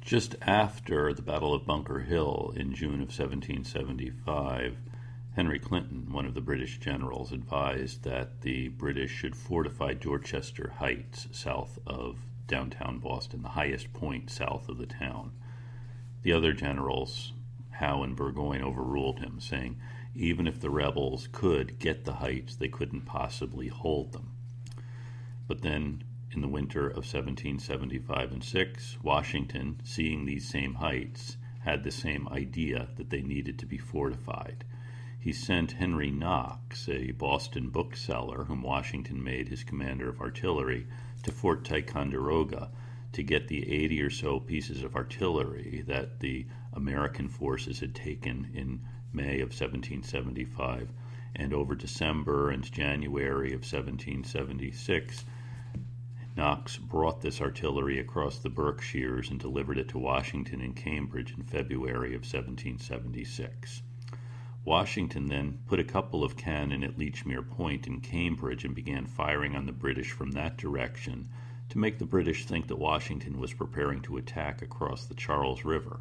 Just after the Battle of Bunker Hill in June of 1775, Henry Clinton, one of the British generals, advised that the British should fortify Dorchester Heights south of downtown Boston, the highest point south of the town. The other generals, Howe and Burgoyne, overruled him, saying even if the rebels could get the heights, they couldn't possibly hold them. But then, in the winter of 1775 and 6, Washington, seeing these same heights, had the same idea that they needed to be fortified. He sent Henry Knox, a Boston bookseller whom Washington made his commander of artillery, to Fort Ticonderoga to get the 80 or so pieces of artillery that the American forces had taken in May of 1775, and over December and January of 1776, Knox brought this artillery across the Berkshires and delivered it to Washington in Cambridge in February of 1776. Washington then put a couple of cannon at Lechmere Point in Cambridge and began firing on the British from that direction to make the British think that Washington was preparing to attack across the Charles River.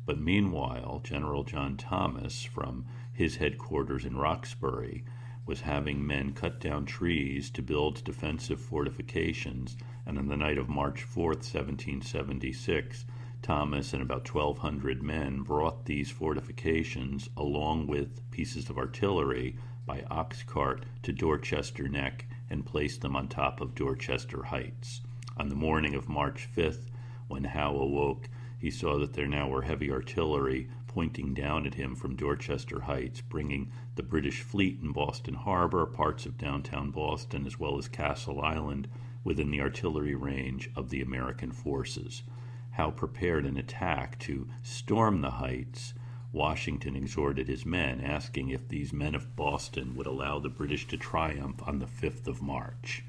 But meanwhile, General John Thomas, from his headquarters in Roxbury, was having men cut down trees to build defensive fortifications, and on the night of March 4th, 1776, Thomas and about 1,200 men brought these fortifications, along with pieces of artillery, by ox cart to Dorchester Neck and placed them on top of Dorchester Heights. On the morning of March 5th, when Howe awoke, he saw that there now were heavy artillery pointing down at him from Dorchester Heights, bringing the British fleet in Boston Harbor, parts of downtown Boston, as well as Castle Island, within the artillery range of the American forces. Howe prepared an attack to storm the heights. Washington exhorted his men, asking if these men of Boston would allow the British to triumph on the 5th of March.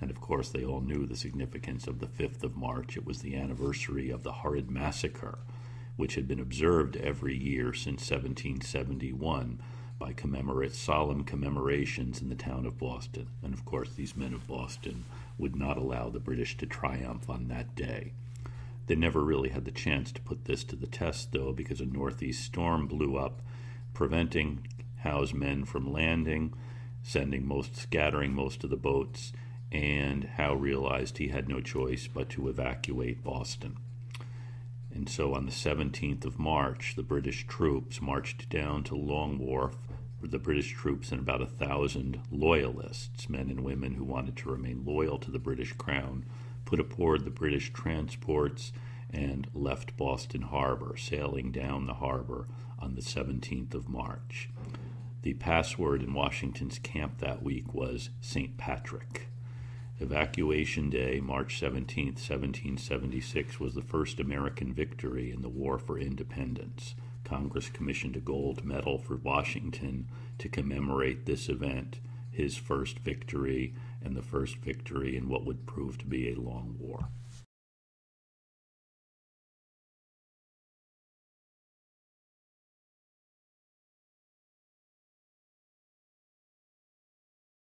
And of course they all knew the significance of the 5th of March. It was the anniversary of the horrid massacre, which had been observed every year since 1771 by solemn commemorations in the town of Boston. And of course these men of Boston would not allow the British to triumph on that day. They never really had the chance to put this to the test, though, because a northeast storm blew up, preventing Howe's men from landing, scattering most of the boats, and Howe realized he had no choice but to evacuate Boston. And so on the 17th of March, the British troops marched down to Long Wharf, the British troops and about 1,000 loyalists, men and women who wanted to remain loyal to the British Crown, put aboard the British transports and left Boston Harbor, sailing down the harbor on the 17th of March. The password in Washington's camp that week was St. Patrick. Evacuation Day, March 17, 1776, was the first American victory in the War for Independence. Congress commissioned a gold medal for Washington to commemorate this event, his first victory, and the first victory in what would prove to be a long war.